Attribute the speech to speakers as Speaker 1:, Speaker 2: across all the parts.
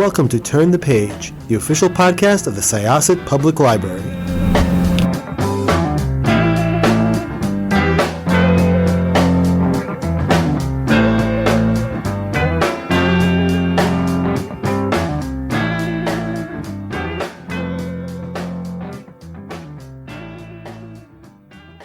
Speaker 1: welcome to Turn the Page, the official podcast of the Syosset Public Library.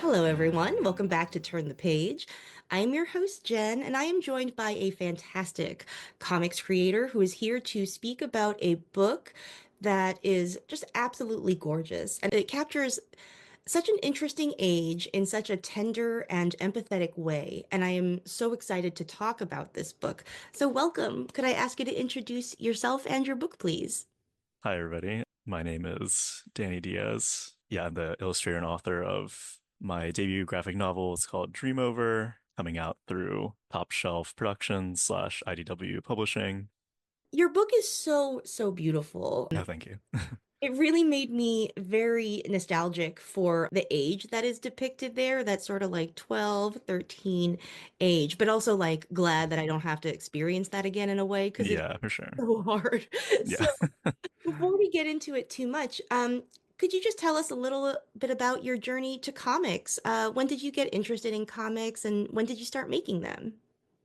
Speaker 2: Hello, everyone. Welcome back to Turn the Page. I am your host, Jen, and I am joined by a fantastic comics creator who is here to speak about a book that is just absolutely gorgeous. And it captures such an interesting age in such a tender and empathetic way. And I am so excited to talk about this book. So, welcome. Could I ask you to introduce yourself and your book, please?
Speaker 3: Hi, everybody. My name is Dani Diaz. Yeah, I'm the illustrator and author of my debut graphic novel. It's called DREAMOVER, coming out through Top Shelf Productions / IDW Publishing.
Speaker 2: Your book is so beautiful.
Speaker 3: No, thank you.
Speaker 2: It really made me very nostalgic for the age that is depicted there, that sort of like 12, 13 age, but also like glad that I don't have to experience that again in a way because it's
Speaker 3: Yeah, for sure.
Speaker 2: so hard.
Speaker 3: Yeah.
Speaker 2: So before we get into it too much, could you just tell us a little bit about your journey to comics? When did you get interested in comics and when did you start making them?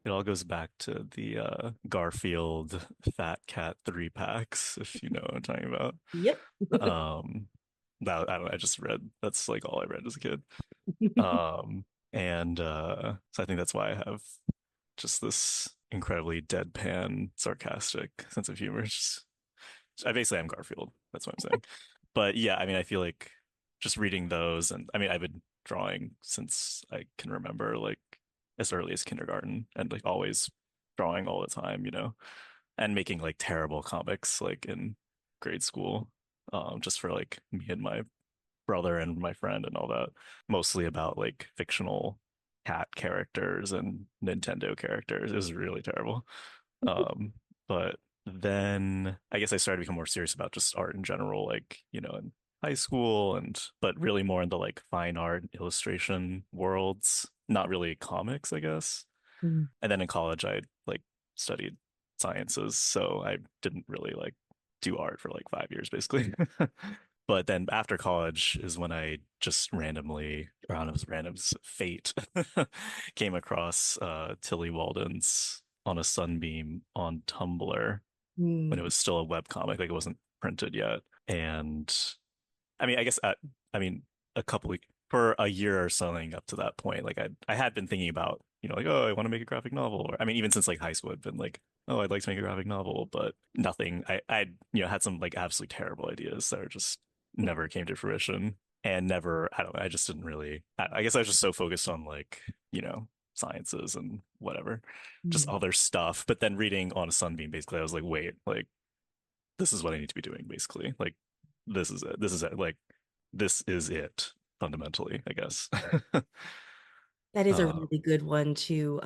Speaker 3: It all goes back to the Garfield Fat Cat 3 packs, if you know what I'm talking about.
Speaker 2: Yep.
Speaker 3: Um, that I don't know, I just read, that's like all I read as a kid. Um, and so I think that's why I have just this incredibly deadpan, sarcastic sense of humor. I basically am Garfield. That's what I'm saying. But yeah, I mean, I feel like just reading those, and I mean, I've been drawing since I can remember, like as early as kindergarten, and like always drawing all the time, and making like terrible comics like in grade school, just for like me and my brother and my friend and all that, mostly about like fictional cat characters and Nintendo characters. It was really terrible. Um, but then I guess I started to become more serious about just art in general, like, in high school but really more in the like fine art illustration worlds, not really comics, I guess.
Speaker 2: Mm.
Speaker 3: And then in college, I like studied sciences, so I didn't really like do art for like 5 years, basically. But then after college is when I just randomly, or I don't know, it was random fate, came across Tilly Walden's On a Sunbeam on Tumblr when it
Speaker 2: Mm.
Speaker 3: was still a web comic, like it wasn't printed yet. And I mean, I guess I mean for a year or something up to that point, like I had been thinking about, like, oh, I want to make a graphic novel. Or I mean, even since like high school, I'd been like, oh, I'd like to make a graphic novel, but nothing. I had some like absolutely terrible ideas that are just never came to fruition, and never, I don't know, I just didn't really, I guess I was just so focused on like, sciences and whatever, just
Speaker 2: Mm.
Speaker 3: other stuff. But then reading On a Sunbeam, basically, I was like, wait, like this is what I need to be doing, basically. Like this is it. This is it. Like this is it fundamentally, I guess.
Speaker 2: That is a
Speaker 3: uh,
Speaker 2: really good one to,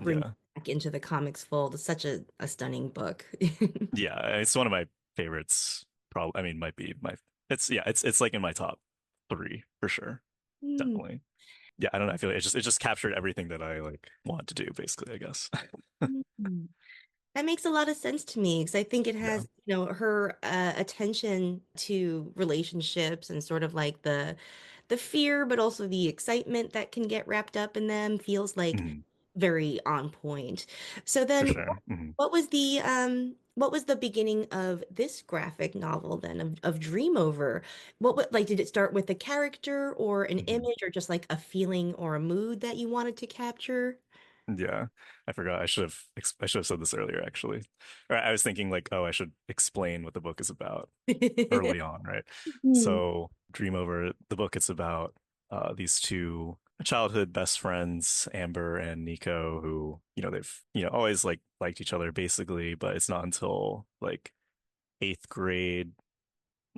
Speaker 2: bring
Speaker 3: yeah,
Speaker 2: back into the comics fold. It's such a stunning book.
Speaker 3: yeah, it's one of my favorites. Probably, I mean, might be my. It's like in my top three for sure,
Speaker 2: Mm.
Speaker 3: definitely. Yeah, I don't know. I feel like it just captured everything that I like want to do, basically, I guess.
Speaker 2: Mm. That makes a lot of sense to me because I think it
Speaker 3: Yeah.
Speaker 2: has, her attention to relationships and sort of like the fear, but also the excitement that can get wrapped up in them feels like
Speaker 3: Mhm.
Speaker 2: very on point. So
Speaker 3: For
Speaker 2: then
Speaker 3: sure.
Speaker 2: what was the beginning of this graphic novel then of Dreamover? Like did it start with a character or an
Speaker 3: Mhm.
Speaker 2: image or just like a feeling or a mood that you wanted to capture?
Speaker 3: Yeah, I forgot. I should have said this earlier, actually. Or I was thinking like, oh, I should explain what the book is about early on, right?
Speaker 2: Mm.
Speaker 3: So, Dream Over, the book, it's about these two childhood best friends, Amber and Nico, who, they've, always like liked each other basically, but it's not until like eighth grade,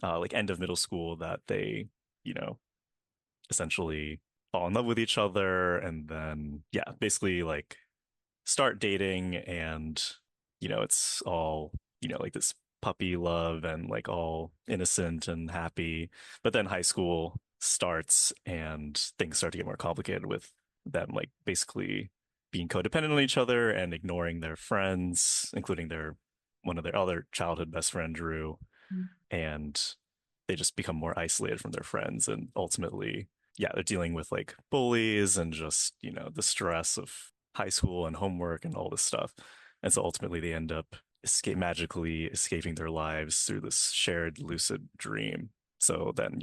Speaker 3: like end of middle school that they, you know, essentially fall in love with each other, and then yeah, basically like start dating. And it's all, like this puppy love and like all innocent and happy. But then high school starts and things start to get more complicated with them, like basically being codependent on each other and ignoring their friends, including their one of their other childhood best friend, Drew, and they just become more isolated from their friends. And ultimately, yeah, they're dealing with like bullies and just, the stress of high school and homework and all this stuff. And so ultimately they end up magically escaping their lives through this shared lucid dream. So then,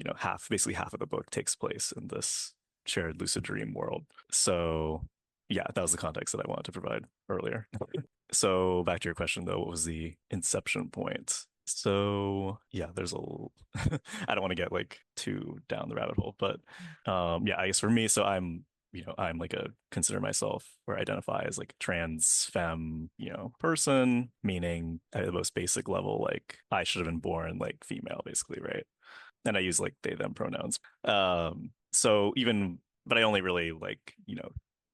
Speaker 3: basically half of the book takes place in this shared lucid dream world. So yeah, that was the context that I wanted to provide earlier. So back to your question though, what was the inception point? So yeah, there's a little, I don't want to get like too down the rabbit hole, but yeah, I guess for me, so I'm like consider myself or identify as like trans femme, person, meaning at the most basic level, like I should have been born like female, basically, right? And I use like they them pronouns. So even, but I only really like,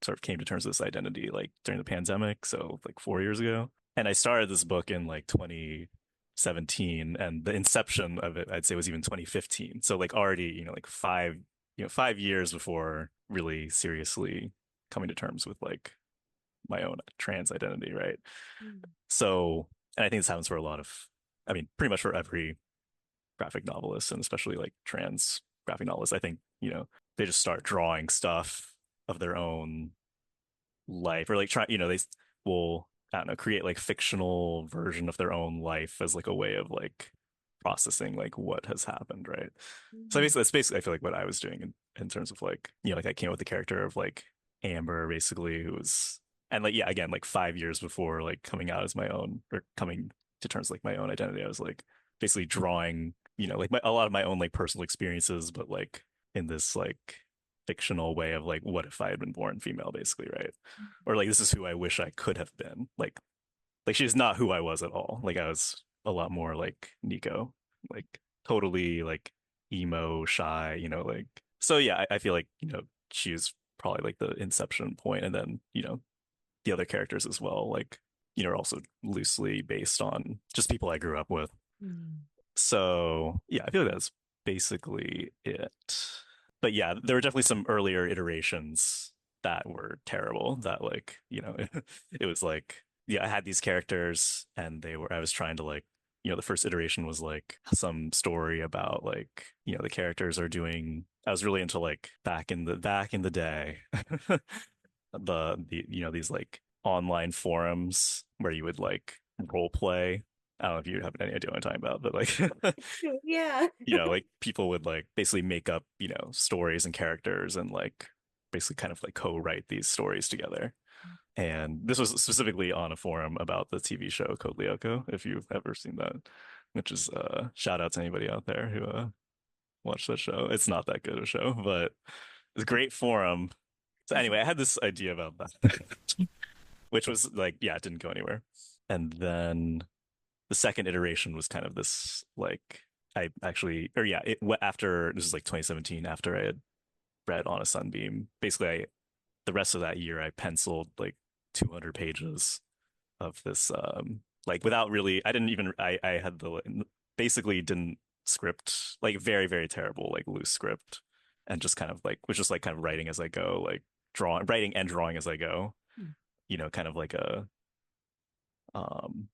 Speaker 3: sort of came to terms with this identity like during the pandemic, so like 4 years ago. And I started this book in like 2017, and the inception of it I'd say was even 2015. So like already, like 5 years before really seriously coming to terms with like my own trans identity, right? So, and I think this happens for a lot of, I mean, pretty much for every graphic novelist, and especially like trans graphic novelists. I think, they just start drawing stuff of their own life, or like try, they will, I don't know, create like fictional version of their own life as like a way of like processing like what has happened, right? So basically, that's basically I feel like what I was doing in terms of like, like I came up with the character of like Amber, basically, who was, and like yeah, again, like 5 years before like coming out as my own, or coming to terms with, like my own identity, I was like basically drawing, like a lot of my own like personal experiences, but like in this like fictional way of like, what if I had been born female, basically, right? Or like this is who I wish I could have been. Like she's not who I was at all. Like I was a lot more like Nico, like totally like emo, shy, like, so yeah, I feel like, she's probably like the inception point, and then, the other characters as well, like, are also loosely based on just people I grew up with. So yeah, I feel like that's basically it. But yeah, there were definitely some earlier iterations that were terrible. That like, it was like, yeah, I had these characters, and I was trying to like, the first iteration was like some story about like, the characters are doing. I was really into like back in the day, these like online forums where you would like role play. I don't know if you have any idea what I'm talking about, but like,
Speaker 2: Yeah.
Speaker 3: like people would like basically make up, stories and characters, and like basically kind of like co-write these stories together. And this was specifically on a forum about the TV show Code Lyoko, if you've ever seen that, which is shout out to anybody out there who watched that show. It's not that good of a show, but it's a great forum. So anyway, I had this idea about that, which was like, yeah, it didn't go anywhere. And then the second iteration was kind of this like, I actually, or yeah, after this is like 2017, after I had read On a Sunbeam, basically the rest of that year I penciled like 200 pages of this, like without really, I didn't even, I had basically didn't script, like very, very terrible, like loose script, and just kind of like, was just like kind of writing as I go, like writing and drawing as I go, kind of like um,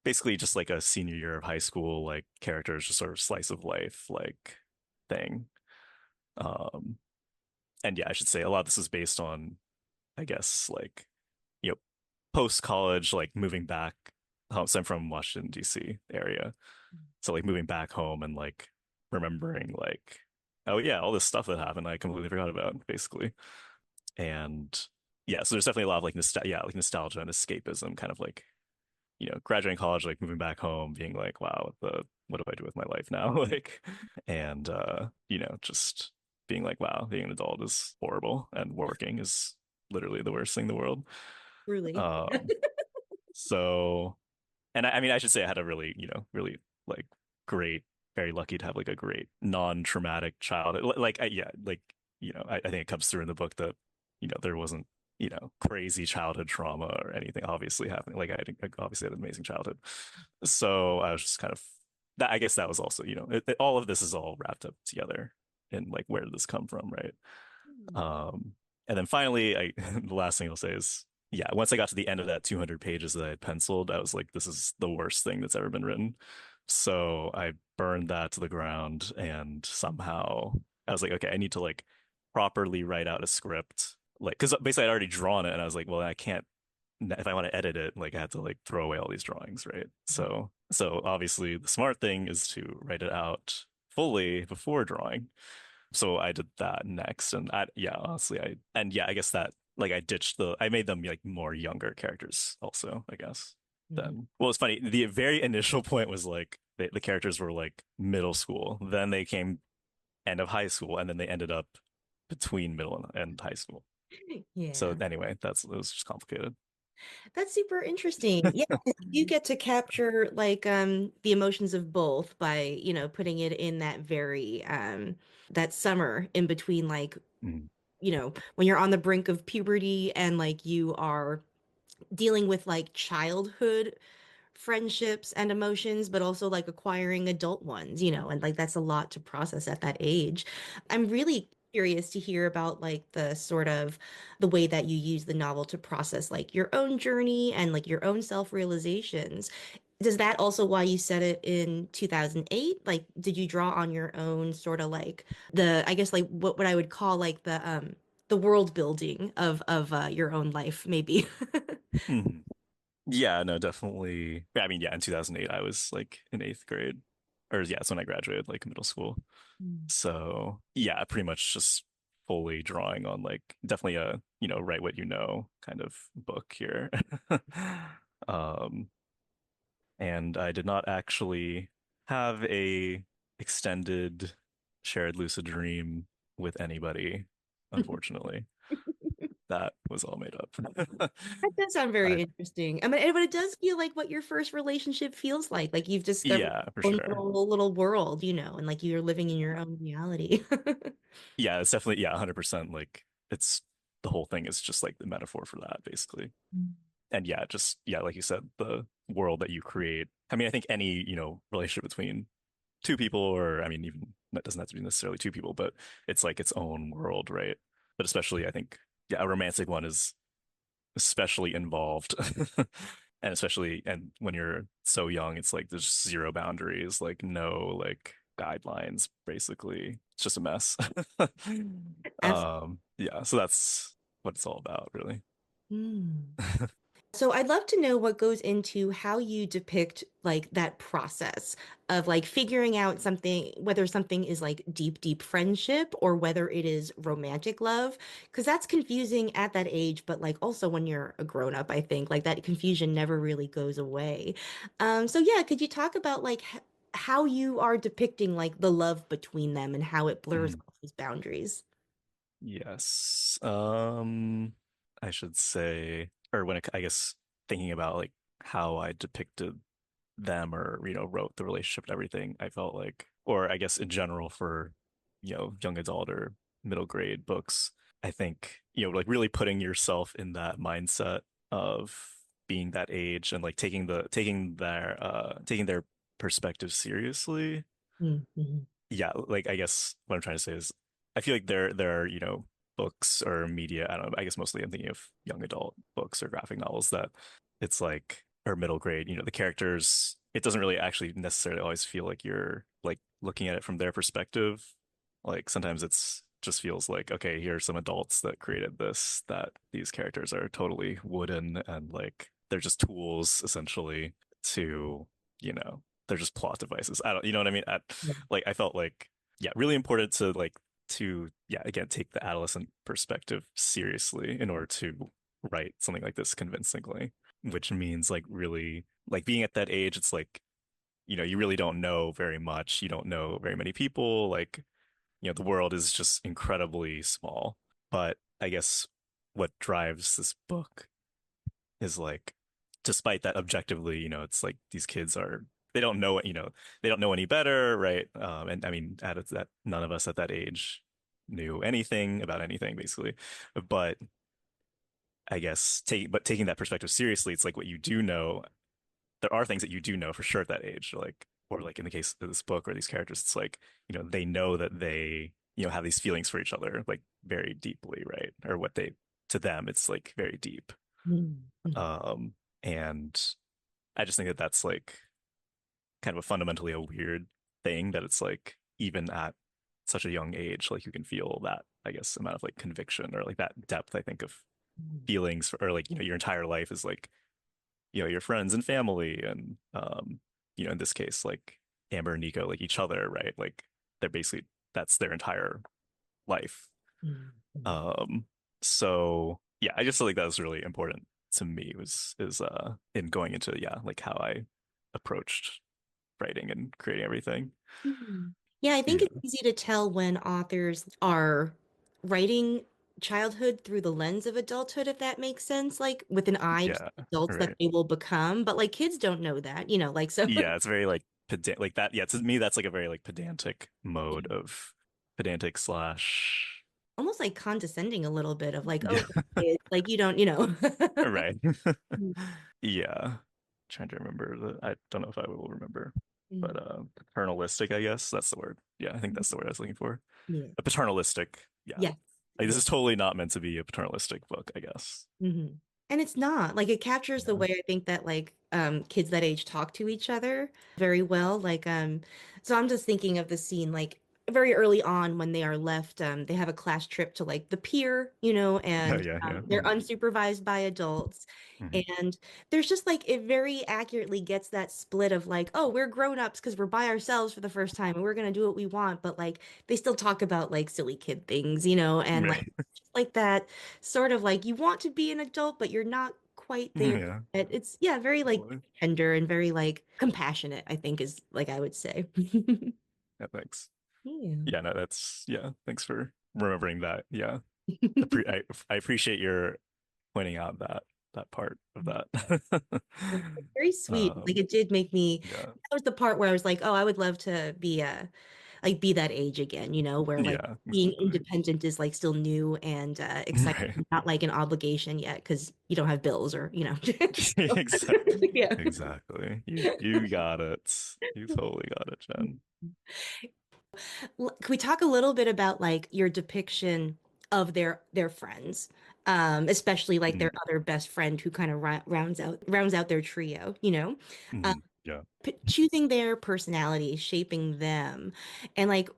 Speaker 3: basically just like a senior year of high school, like characters, just sort of slice of life, like thing. Um, and yeah, I should say a lot of this is based on, I guess, like, you know, post college, like moving back home. So I'm from Washington, D.C. area. So like moving back home and like remembering like, oh yeah, all this stuff that happened, I completely forgot about, basically. And yeah, so there's definitely a lot of like like nostalgia and escapism, kind of like, graduating college, like moving back home, being like, wow, what do I do with my life now? Like, and just being like, wow, being an adult is horrible, and working is literally the worst thing in the world.
Speaker 2: Truly.
Speaker 3: Um, so, and I mean, I should say I had a really, really like great, very lucky to have like a great non-traumatic childhood. Like, yeah, like, I think it comes through in the book that, there wasn't, crazy childhood trauma or anything obviously happening. Like I obviously had an amazing childhood. So I was just kind of that, I guess that was also, all of this is all wrapped up together in like, where did this come from, right? Um, and then finally, the last thing I'll say is, yeah, once I got to the end of that 200 pages that I had penciled, I was like, this is the worst thing that's ever been written. So I burned that to the ground, and somehow I was like, okay, I need to like properly write out a script. Like, because basically I'd already drawn it, and I was like, well, I can't, if I want to edit it, like I had to like throw away all these drawings, right? So obviously the smart thing is to write it out fully before drawing. So I did that next, and yeah, honestly, I guess that like I made them like more younger characters also, I guess.
Speaker 2: Mhm.
Speaker 3: Then, well, it's funny. The very initial point was like the characters were like middle school, then they came end of high school, and then they ended up between middle and high school. So
Speaker 2: Yeah.
Speaker 3: anyway, it was just complicated.
Speaker 2: That's super interesting. Yeah, 'cause you get to capture like the emotions of both by, putting it in that very that summer in between like,
Speaker 3: Mm.
Speaker 2: when you're on the brink of puberty and like you are dealing with like childhood friendships and emotions, but also like acquiring adult ones, and like that's a lot to process at that age. I'm really curious to hear about like the sort of the way that you use the novel to process like your own journey and like your own self-realizations. Does that also why you set it in 2008? Like, did you draw on your own sort of like I guess like what I would call like the world building of your own life, maybe?
Speaker 3: Mhm. Yeah, no, definitely. Yeah, I mean, yeah, in 2008, I was like in eighth grade, or yeah, that's when I graduated, like middle school. So yeah, pretty much just fully drawing on like definitely a, write what you know kind of book here. Um, and I did not actually have a extended shared lucid dream with anybody, unfortunately. That was all made up.
Speaker 2: That does sound
Speaker 3: I,
Speaker 2: very interesting. I mean, but it does feel like what your first relationship feels like. Like you've discovered
Speaker 3: yeah, for
Speaker 2: your own
Speaker 3: sure.
Speaker 2: little world, and like you're living in your own reality.
Speaker 3: Yeah, it's definitely, yeah, 100%. Like it's the whole thing is just like the metaphor for that, basically. And yeah, just yeah, like you said, the world that you create. I mean, I think any, relationship between two people, or I mean, even that doesn't have to be necessarily two people, but it's like its own world, right? But especially, I think, yeah, a romantic one is especially involved. And especially, and when you're so young, it's like there's zero boundaries, like no like guidelines, basically. It's just a mess. Yeah, so that's what it's all about, really.
Speaker 2: Absolutely. So I'd love to know what goes into how you depict like that process of like figuring out something, whether something is like deep, deep friendship or whether it is romantic love, because that's confusing at that age, but like also when you're a grown up, I think like that confusion never really goes away. So yeah, could you talk about like how you are depicting like the love between them and how it blurs
Speaker 3: Mm.
Speaker 2: all these boundaries?
Speaker 3: Yes. I should say, or I guess thinking about like how I depicted them or, wrote the relationship and everything, I felt like, or I guess in general for, young adult or middle grade books, I think, like really putting yourself in that mindset of being that age and like taking their perspective seriously.
Speaker 2: Mhm.
Speaker 3: Yeah, like I guess what I'm trying to say is I feel like there are, books or media, I don't know, I guess mostly I'm thinking of young adult books or graphic novels that it's like or middle grade, the characters, it doesn't really actually necessarily always feel like you're like looking at it from their perspective. Like sometimes it's just feels like, okay, here are some adults that created this, that these characters are totally wooden and like they're just tools essentially to, they're just plot devices. I don't, you know what I mean? Like I felt like, yeah, really important to like yeah, again, take the adolescent perspective seriously in order to write something like this convincingly, which means like really like being at that age, it's like, you really don't know very much. You don't know very many people. Like, the world is just incredibly small. But I guess what drives this book is like, despite that objectively, it's like these kids are they don't know what, they don't know any better, right? And I mean, added to that, none of us at that age knew anything about anything, basically. But I guess taking that perspective seriously, it's like what you do know, there are things that you do know for sure at that age, like or like in the case of this book or these characters, it's like, they know that they, have these feelings for each other, like very deeply, right? Or what they to them, it's like very deep.
Speaker 2: Mhm.
Speaker 3: Um, and I just think that that's like kind of a fundamentally a weird thing that it's like even at such a young age, like you can feel that, I guess, amount of like conviction or like that depth, I think, of feelings for, or like, your entire life is like, your friends and family and in this case, like Amber and Nico, like each other, right? Like they're basically that's their entire life.
Speaker 2: Mhm.
Speaker 3: Um, so yeah, I just feel like that was really important to me was is in going into like how I approached writing and creating everything.
Speaker 2: Mhm. Yeah, I think it's
Speaker 3: Yeah.
Speaker 2: easy to tell when authors are writing childhood through the lens of adulthood, if that makes sense, like with an eye to
Speaker 3: Yeah.
Speaker 2: adults that
Speaker 3: Right.
Speaker 2: they will become. But like kids don't know that, like so
Speaker 3: Yeah, it's very like like that. Yeah, to me that's like a very like pedantic mode of pedantic slash
Speaker 2: almost like condescending a little bit of like, oh,
Speaker 3: yeah.
Speaker 2: it's like you don't.
Speaker 3: Right. Yeah. Trying to remember I don't know if I will remember, but
Speaker 2: Mm.
Speaker 3: paternalistic, I guess that's the word. Yeah, I think that's the word I was looking for.
Speaker 2: Yeah.
Speaker 3: A paternalistic. Yeah.
Speaker 2: Yes.
Speaker 3: Like this
Speaker 2: Yeah.
Speaker 3: is totally not meant to be a paternalistic book, I guess.
Speaker 2: Hmm. And it's not like it captures the
Speaker 3: Yeah.
Speaker 2: way I think that like kids that age talk to each other very well. Like so I'm just thinking of the scene like very early on when they are left they have a class trip to like the pier,
Speaker 3: Oh
Speaker 2: and
Speaker 3: yeah, yeah.
Speaker 2: they're unsupervised by adults.
Speaker 3: Mhm.
Speaker 2: And there's just like it very accurately gets that split of like, oh, we're grown-ups because we're by ourselves for the first time and we're gonna do what we want, but like they still talk about like silly kid things, and like
Speaker 3: Right.
Speaker 2: just like that sort of like you want to be an adult, but you're not quite there
Speaker 3: Yeah.
Speaker 2: yet. It's yeah, very like
Speaker 3: Totally.
Speaker 2: tender and very like compassionate, I think is like I would say.
Speaker 3: Yeah, thanks.
Speaker 2: Yeah.
Speaker 3: Yeah, no, that's yeah. Thanks for remembering that. Yeah. I appreciate your pointing out that part of that.
Speaker 2: Very sweet. Like
Speaker 3: Um,
Speaker 2: it did make me
Speaker 3: yeah.
Speaker 2: that was the part where I was like, oh, I would love to be like be that age again, where like
Speaker 3: Yeah,
Speaker 2: being
Speaker 3: exactly.
Speaker 2: independent is like still new and exciting,
Speaker 3: Right.
Speaker 2: not like an obligation yet because you don't have bills or so,
Speaker 3: Exactly.
Speaker 2: yeah.
Speaker 3: You got it. You totally got it, Jen.
Speaker 2: Can we talk a little bit about like your depiction of their friends, especially like their
Speaker 3: Mm,
Speaker 2: other best friend who kind of rounds out their trio, uh,
Speaker 3: yeah.
Speaker 2: choosing their personality, shaping them, and like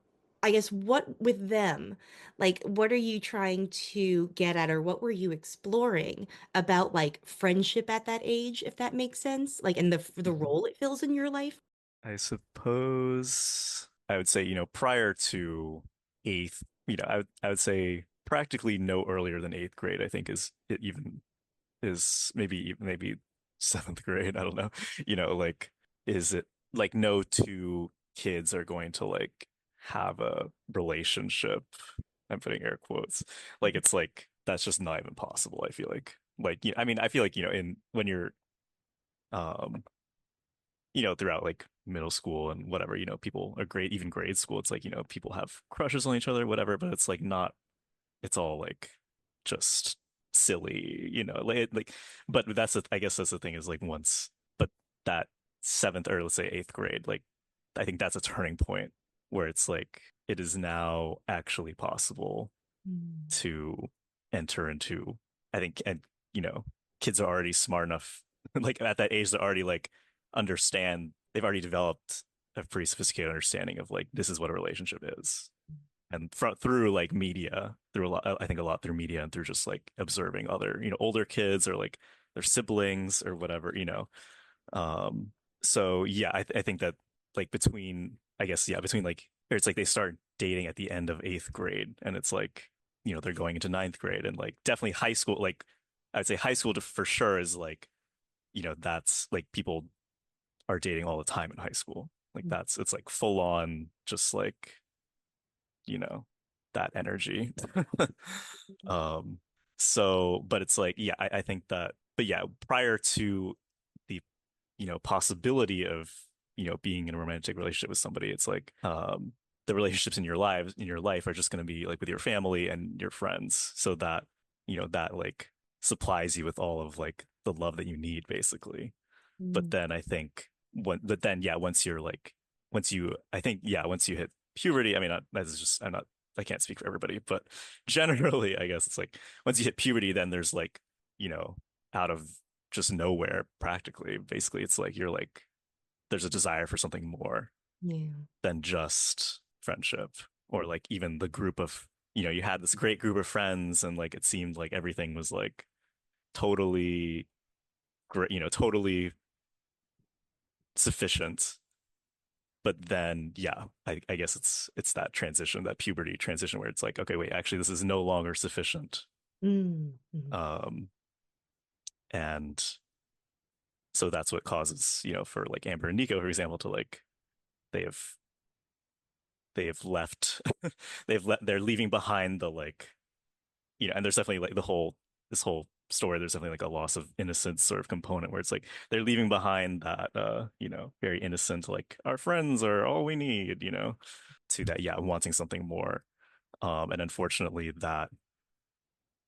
Speaker 2: I guess what with them, like what are you trying to get at, or what were you exploring about like friendship at that age, if that makes sense, like and the
Speaker 3: Mhm.
Speaker 2: role it fills in your life?
Speaker 3: I suppose I would say, prior to eighth, I would say practically no earlier than eighth grade, I think is it even is maybe seventh grade. I don't know. Like is it like no two kids are going to like have a relationship? I'm putting air quotes. Like it's like that's just not even possible, I feel like. Like I mean, I feel like, in when you're um throughout like middle school and whatever, people are great, even grade school, it's like, people have crushes on each other, whatever, but it's like not, it's all like just silly, but I guess that's the thing is like but that seventh or let's say eighth grade, like I think that's a turning point where it's like it is now actually possible
Speaker 2: Mm.
Speaker 3: to enter into, I think, and kids are already smart enough, like at that age, they already like they've already developed a pretty sophisticated understanding of like this is what a relationship is and through like media, through a lot, I think a lot through media and through just like observing other, older kids or like their siblings or whatever, Um, so yeah, I think that like between, I guess, yeah, between like, or it's like they start dating at the end of eighth grade and it's like, they're going into ninth grade and like definitely high school, like I would say high school for sure is like, that's like people are dating all the time in high school. Like it's like full on, just like you know, that energy. Um, so, but it's like, yeah, I think that, but yeah, prior to the, possibility of, being in a romantic relationship with somebody, it's like, the relationships in your life are just going to be like with your family and your friends. So that, that like supplies you with all of like the love that you need, basically. But
Speaker 2: Mm.
Speaker 3: then I think but then yeah, I think yeah, once you hit puberty, I mean, that's just I can't speak for everybody, but generally, I guess it's like once you hit puberty, then there's like, you know, out of just nowhere practically. Basically, it's like you're like there's a desire for something more
Speaker 2: Yeah.
Speaker 3: than just friendship or like even the group of you had this great group of friends and like it seemed like everything was like totally great, totally sufficient. But then yeah, I guess it's that transition, that puberty transition where it's like, okay, wait, actually this is no longer sufficient.
Speaker 2: Mm-hmm.
Speaker 3: Um and so that's what causes, for like Amber and Nico, for example, to like they have they have left they're leaving behind the like and there's definitely like this whole story, there's definitely like a loss of innocence sort of component where it's like they're leaving behind that very innocent, like our friends are all we need, to that, yeah, wanting something more. And unfortunately that,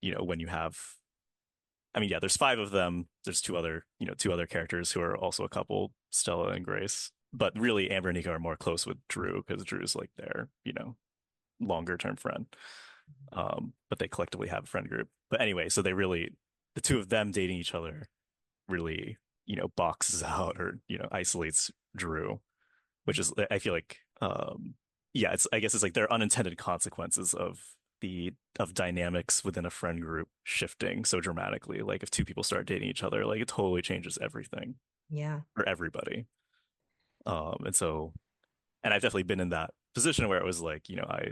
Speaker 3: when you have, I mean, yeah, there's five of them. There's two other characters who are also a couple, Stella and Grace. But really, Amber and Nico are more close with Drew because Drew's like their, longer term friend. But they collectively have a friend group. But anyway, so the two of them dating each other really, boxes out or, isolates Drew, which is, I feel like, yeah, I guess it's like there are unintended consequences of dynamics within a friend group shifting so dramatically. Like if two people start dating each other, like it totally changes everything
Speaker 2: Yeah.
Speaker 3: for everybody. And so, and I've definitely been in that position where it was like, I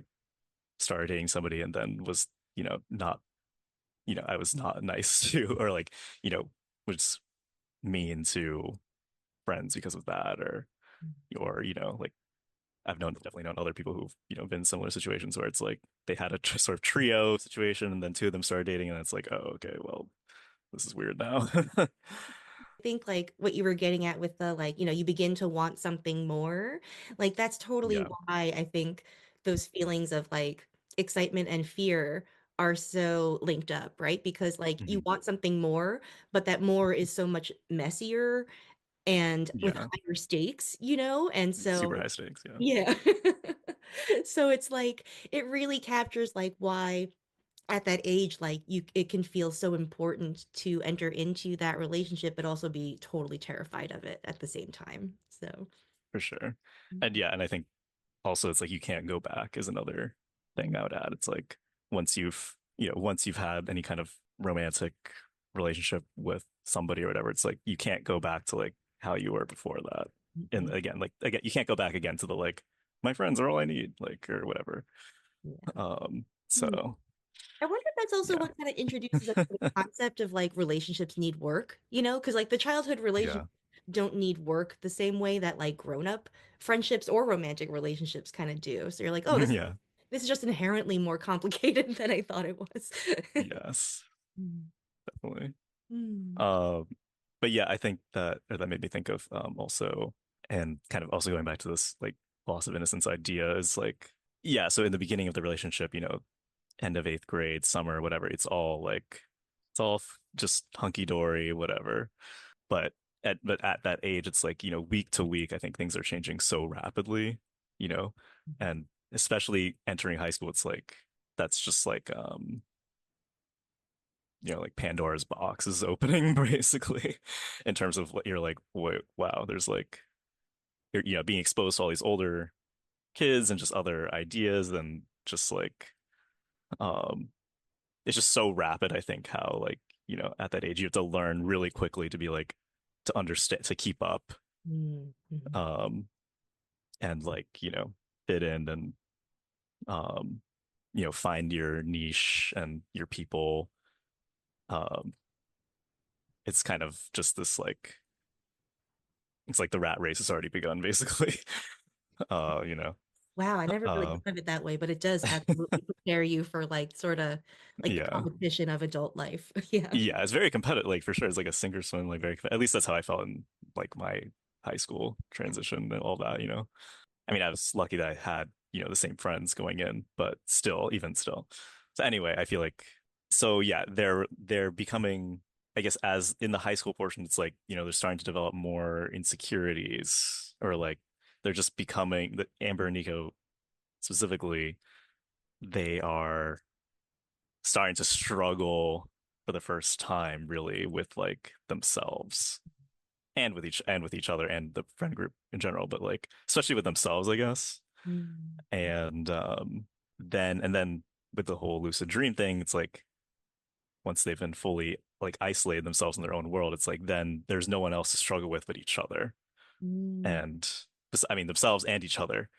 Speaker 3: started dating somebody and then was, not, I was not nice to, or like, was mean to friends because of that, or, like definitely known other people who've, been in similar situations where it's like they had a sort of trio situation and then two of them started dating and it's like, oh, okay, well, this is weird now.
Speaker 2: I think like what you were getting at with the like, you begin to want something more. Like that's totally
Speaker 3: Yeah.
Speaker 2: why I think those feelings of like excitement and fear are so linked up, right? Because like you
Speaker 3: Hmm.
Speaker 2: want something more, but that more is so much messier and with
Speaker 3: Yeah.
Speaker 2: higher stakes, And
Speaker 3: Super
Speaker 2: so
Speaker 3: high stakes. Yeah.
Speaker 2: yeah. So it's like it really captures like why at that age like it can feel so important to enter into that relationship but also be totally terrified of it at the same time. So
Speaker 3: For sure. And yeah, and I think also it's like you can't go back is another thing I would add. It's like once you've had any kind of romantic relationship with somebody or whatever, it's like you can't go back to like how you were before that. And
Speaker 2: Mhm.
Speaker 3: again, you can't go back again to the like my friends are all I need, like or whatever.
Speaker 2: Yeah. Hmm.
Speaker 3: So
Speaker 2: I wonder if that's also
Speaker 3: yeah.
Speaker 2: what kind of introduces us to the concept of like relationships need work, because like the childhood
Speaker 3: Yeah.
Speaker 2: relationships don't need work the same way that like grown-up friendships or romantic relationships kind of do. So you're like, oh,
Speaker 3: Yeah.
Speaker 2: this is just inherently more complicated than I thought it was.
Speaker 3: Yes,
Speaker 2: Mm.
Speaker 3: definitely.
Speaker 2: Mm.
Speaker 3: Um, but yeah, I think that made me think of also, and kind of also going back to this like loss of innocence idea is like, yeah, so in the beginning of the relationship, end of eighth grade, summer, whatever, it's all just hunky dory, whatever. But at that age, it's like, week to week, I think things are changing so rapidly, you know, and especially entering high school, it's like that's just like like Pandora's box is opening basically in terms of what you're like, wait, wow, there's like you're being exposed to all these older kids and just other ideas and just like um it's just so rapid, I think, how like, at that age you have to learn really quickly to be like to understand, to keep up,
Speaker 2: Mm. Mhm.
Speaker 3: um and like, fit in and um find your niche and your people. Um it's kind of just this like it's like the rat race has already begun basically. uh you know
Speaker 2: Wow, I never really
Speaker 3: um
Speaker 2: thought of it that way, but it does absolutely prepare you for like sort of like the
Speaker 3: yeah,
Speaker 2: competition of adult life. Yeah.
Speaker 3: yeah, it's very competitive, like for sure, it's like a sink or swim, like at least that's how I felt in like my high school transition and all that. I mean, I was lucky that I had, the same friends going in, but still, even still. So anyway, I feel like, so yeah, they're becoming, I guess, as in the high school portion, it's like, they're starting to develop more insecurities or like they're just becoming the Amber and Nico specifically, they are starting to struggle for the first time really with like themselves and with each other and the friend group in general, but like especially with themselves, I guess.
Speaker 2: Mm.
Speaker 3: And then with the whole lucid dream thing, it's like once they've been fully like isolated themselves in their own world, it's like then there's no one else to struggle with but each other.
Speaker 2: Mm.
Speaker 3: And I mean themselves and each other.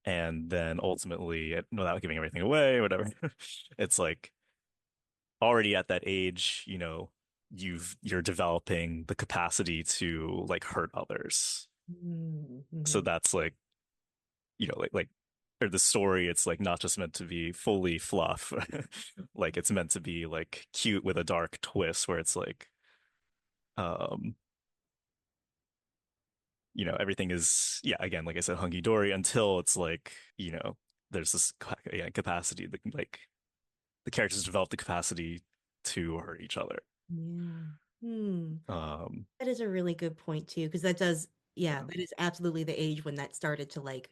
Speaker 3: And then ultimately, without giving everything away, whatever, it's like already at that age, you're developing the capacity to like hurt others.
Speaker 2: Mm.
Speaker 3: So
Speaker 2: Mhm.
Speaker 3: that's like, like or the story, it's like not just meant to be fully fluff. Like it's meant to be like cute with a dark twist where it's like um everything is, yeah, again, like I said, hunky dory until it's like, there's this yeah, capacity that like the characters develop the capacity to hurt each other.
Speaker 2: Yeah. Hmm.
Speaker 3: Um,
Speaker 2: That is a really good point too, because that does, yeah,
Speaker 3: yeah.
Speaker 2: that is absolutely the age when that started to like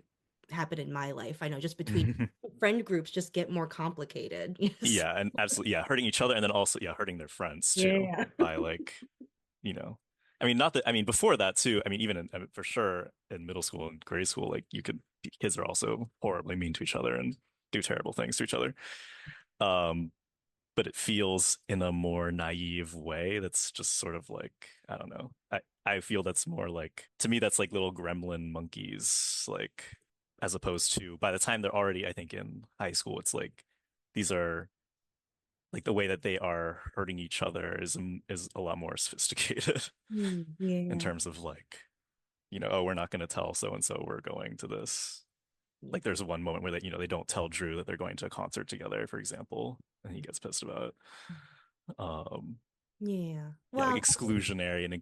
Speaker 2: happen in my life. I know just between friend groups just get more complicated. Yes.
Speaker 3: Yeah, and absolutely, yeah, hurting each other and then also, yeah, hurting their friends too
Speaker 2: Yeah.
Speaker 3: by like, you know, I mean, not that, I mean, before that too, I mean, I mean, for sure in middle school and grade school, like kids are also horribly mean to each other and do terrible things to each other. Um, but it feels in a more naive way that's just sort of like, I don't know. I feel that's more like, to me, that's like little gremlin monkeys, like as opposed to by the time they're already, I think, in high school, it's like these are like the way that they are hurting each other is a lot more sophisticated
Speaker 2: Hmm.
Speaker 3: in
Speaker 2: Yeah.
Speaker 3: terms of like, oh, we're not going to tell so and so we're going to this. Like there's one moment where they don't tell Drew that they're going to a concert together, for example, and he gets pissed about it. Um,
Speaker 2: Yeah.
Speaker 3: yeah, like
Speaker 2: Wow.
Speaker 3: exclusionary and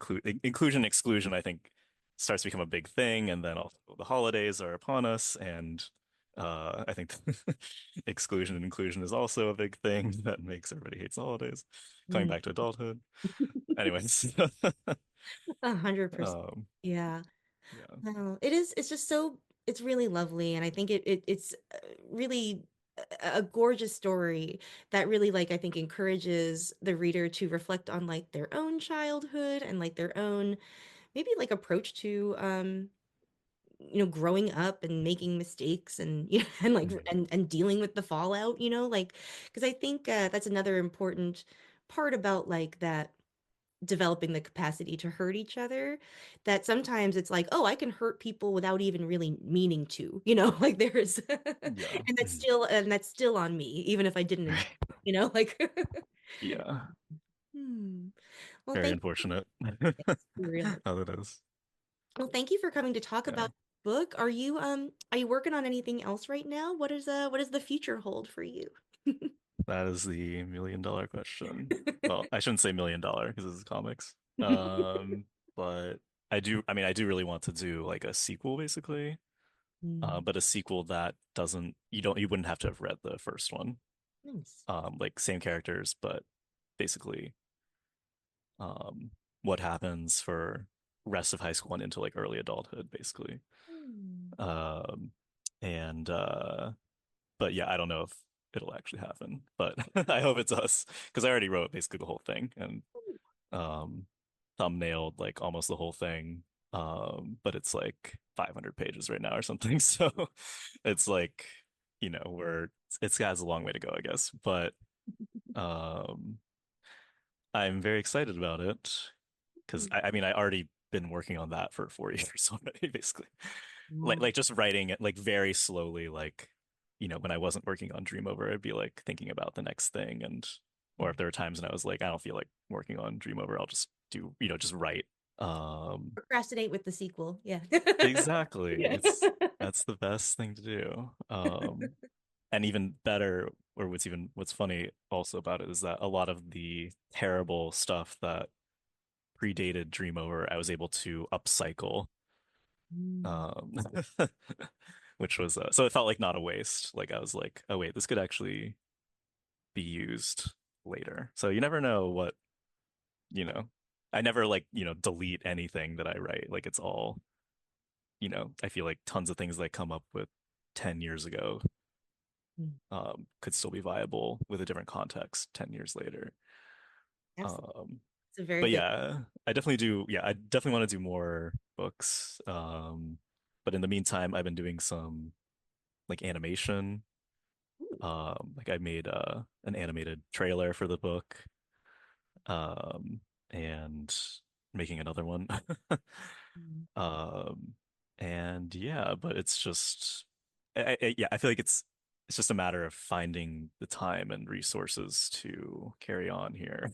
Speaker 3: inclusion exclusion, I think starts to become a big thing, and then also the holidays are upon us, and I think exclusion and inclusion is also a big thing that makes everybody hates the holidays. Coming
Speaker 2: Mm.
Speaker 3: back to adulthood. Anyways,
Speaker 2: 100%.
Speaker 3: um,
Speaker 2: Yeah.
Speaker 3: yeah,
Speaker 2: No, it is. It's just so. It's really lovely, and I think it's really a gorgeous story that really like I think encourages the reader to reflect on like their own childhood and like their own maybe like approach to growing up and making mistakes and and like
Speaker 3: Mhm.
Speaker 2: and dealing with the fallout, like because I think that's another important part about like that developing the capacity to hurt each other, that sometimes it's like, oh, I can hurt people without even really meaning to, like there's
Speaker 3: Yeah, mhm.
Speaker 2: and that's still on me even if I didn't like
Speaker 3: Yeah,
Speaker 2: hmm. Well,
Speaker 3: very unfortunate.
Speaker 2: really
Speaker 3: How it is.
Speaker 2: thank you for coming to talk
Speaker 3: Yeah.
Speaker 2: about the book. Are you working on anything else right now? What does the future hold for you?
Speaker 3: That is the $1 million question. Well, I shouldn't say $1 million because this is comics. But I do really want to do like a sequel basically.
Speaker 2: Hmm.
Speaker 3: But a sequel that doesn't, you wouldn't have to have read the first one.
Speaker 2: Nice.
Speaker 3: Like same characters, but basically, um, what happens for rest of high school and into like early adulthood, basically.
Speaker 2: Hmm.
Speaker 3: Um, and but yeah, I don't know if it'll actually happen, but I hope it does because I already wrote basically the whole thing and um thumbnailed like almost the whole thing. But it's like 500 pages right now or something. So it's like, we're it's has a long way to go, I guess. But um I'm very excited about it because I mean I already been working on that for 4 years already, basically.
Speaker 2: Wow.
Speaker 3: Like just writing it like very slowly, like when I wasn't working on Dreamover, I'd be like thinking about the next thing, and or if there were times when I was like, I don't feel like working on Dreamover, I'll just do, just write.
Speaker 2: Procrastinate with the sequel. Yeah.
Speaker 3: Exactly.
Speaker 2: Yeah.
Speaker 3: That's the best thing to do. And even better, or what's funny also about it is that a lot of the terrible stuff that predated Dreamover, I was able to upcycle.
Speaker 2: Mm.
Speaker 3: Um, which was so it felt like not a waste. Like I was like, oh wait, this could actually be used later. So you never know what, you know. I never like, delete anything that I write. Like it's all, I feel like tons of things that I come up with 10 years ago
Speaker 2: Mm.
Speaker 3: could still be viable with a different context 10 years later.
Speaker 2: Absolutely.
Speaker 3: Um,
Speaker 2: It's a very
Speaker 3: but
Speaker 2: good.
Speaker 3: yeah, I definitely do. Yeah, I definitely want to do more books. But in the meantime, I've been doing some like animation. Like I made an animated trailer for the book, um, and making another one.
Speaker 2: Mm.
Speaker 3: Um, and yeah, but it's just, yeah, I feel like it's just a matter of finding the time and resources to carry on here.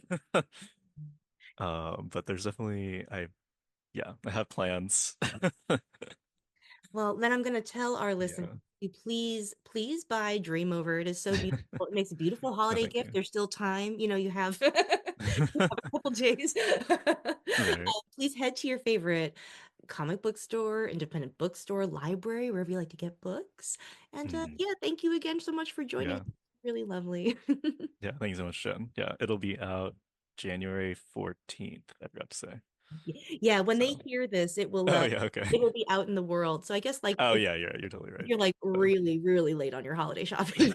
Speaker 3: But there's definitely, yeah, I have plans.
Speaker 2: Well, then I'm going to tell our listeners
Speaker 3: Yeah.
Speaker 2: to please buy Dream Over. It is so beautiful. It makes a beautiful
Speaker 3: No,
Speaker 2: holiday
Speaker 3: thank
Speaker 2: gift.
Speaker 3: you.
Speaker 2: There's still time. You have, you have a couple days.
Speaker 3: Right.
Speaker 2: Please head to your favorite comic book store, independent bookstore, library, wherever you like to get books. And
Speaker 3: Mhm.
Speaker 2: yeah, thank you again so much for joining us.
Speaker 3: Yeah.
Speaker 2: Really lovely.
Speaker 3: Yeah. Thank you so much, Jen. Yeah. It'll be out January 14th, I forgot to say.
Speaker 2: Yeah, when they
Speaker 3: So,
Speaker 2: hear this,
Speaker 3: oh, yeah. Okay.
Speaker 2: it will be out in the world. So I guess like
Speaker 3: Oh,
Speaker 2: if
Speaker 3: yeah. You're totally right.
Speaker 2: you're like
Speaker 3: So.
Speaker 2: really, really late on your holiday shopping.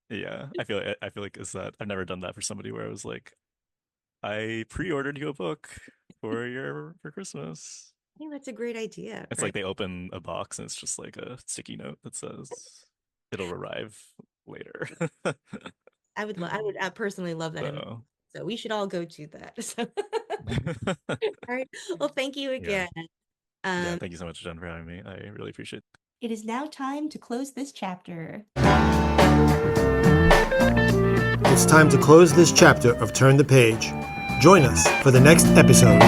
Speaker 3: Yeah, I feel like is that I've never done that for somebody where I was like, I pre-ordered you a book for Christmas.
Speaker 2: I think that's a great idea,
Speaker 3: It's
Speaker 2: right?
Speaker 3: like they open a box and it's just like a sticky note that says it'll arrive later.
Speaker 2: I would personally love that.
Speaker 3: So
Speaker 2: So we should all go to that. So, all right. Well, thank you
Speaker 3: yeah.
Speaker 2: again.
Speaker 3: Yeah,
Speaker 2: Um,
Speaker 3: thank you so much, Jen, for having me. I really appreciate it.
Speaker 2: it is now time to close this chapter.
Speaker 1: It's time to close this chapter of Turn the Page. Join us for the next episode.